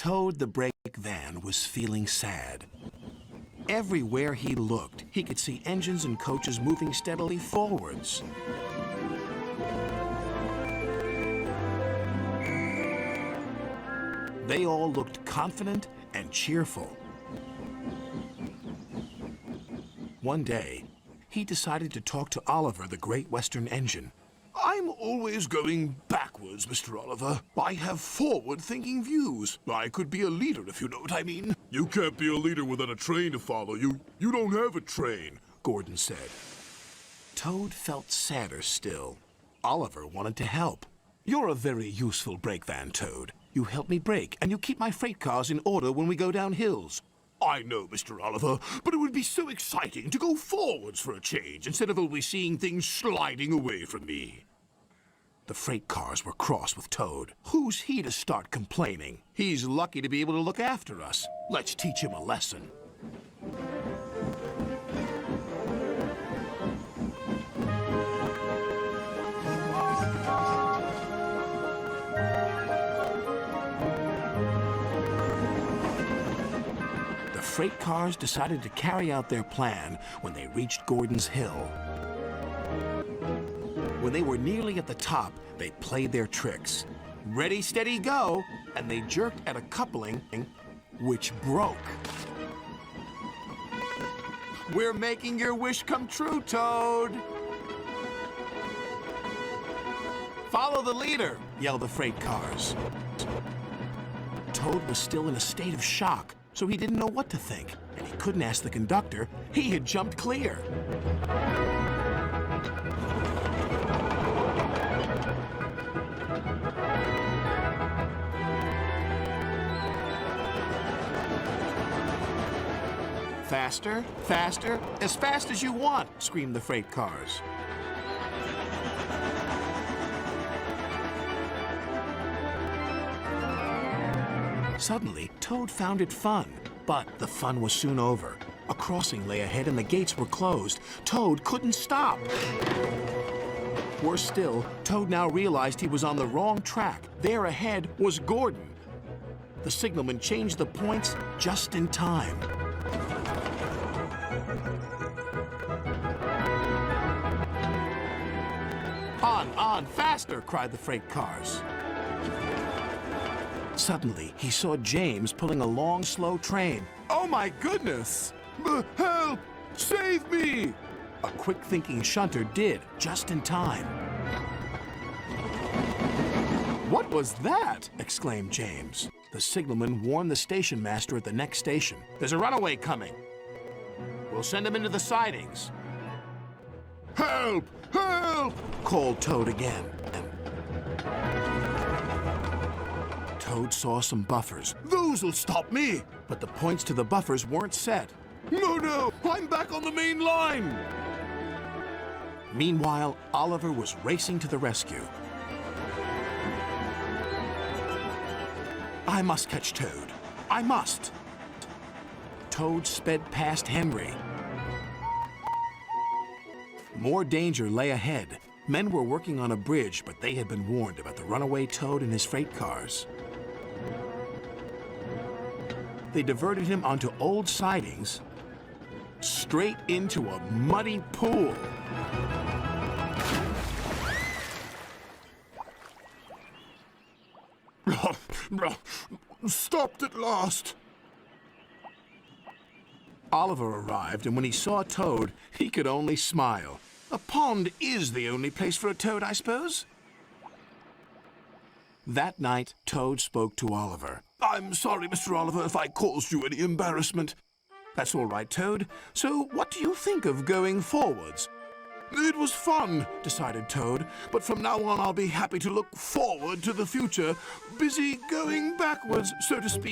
Toad the brake van was feeling sad. Everywhere he looked, he could see engines and coaches moving steadily forwards. They all looked confident and cheerful. One day, he decided to talk to Oliver, the Great Western Engine. I'm always going backwards, Mr. Oliver. I have forward-thinking views. I could be a leader, if you know what I mean. You can't be a leader without a train to follow. You don't have a train, Gordon said. Toad felt sadder still. Oliver wanted to help. You're a very useful brake van, Toad. You help me brake, and you keep my freight cars in order when we go down hills. I know, Mr. Oliver, but it would be so exciting to go forwards for a change instead of always seeing things sliding away from me. The freight cars were cross with Toad. Who's he to start complaining? He's lucky to be able to look after us. Let's teach him a lesson. The freight cars decided to carry out their plan when they reached Gordon's Hill. When they were nearly at the top, they played their tricks. Ready, steady, go! And they jerked at a coupling, which broke. We're making your wish come true, Toad! Follow the leader, yelled the freight cars. Toad was still in a state of shock, so he didn't know what to think, and he couldn't ask the conductor. He had jumped clear. Faster, faster, as fast as you want, screamed the freight cars. Suddenly, Toad found it fun, but the fun was soon over. A crossing lay ahead and the gates were closed. Toad couldn't stop. Worse still, Toad now realized he was on the wrong track. There ahead was Gordon. The signalman changed the points just in time. On, faster, cried the freight cars. Suddenly, he saw James pulling a long, slow train. Oh my goodness! Help! Save me! A quick-thinking shunter did, just in time. What was that? Exclaimed James. The signalman warned the station master at the next station. There's a runaway coming. We'll send him into the sidings. Help! Help! Called Toad again. Toad saw some buffers. Those'll stop me! But the points to the buffers weren't set. No! I'm back on the main line! Meanwhile, Oliver was racing to the rescue. I must catch Toad. I must! Toad sped past Henry. More danger lay ahead. Men were working on a bridge, but they had been warned about the runaway Toad and his freight cars. They diverted him onto old sidings, straight into a muddy pool. Stopped at last. Oliver arrived, and when he saw Toad, he could only smile. A pond is the only place for a toad, I suppose? That night, Toad spoke to Oliver. I'm sorry, Mr. Oliver, if I caused you any embarrassment. That's all right, Toad. So what do you think of going forwards? It was fun, decided Toad, but from now on I'll be happy to look forward to the future, busy going backwards, so to speak.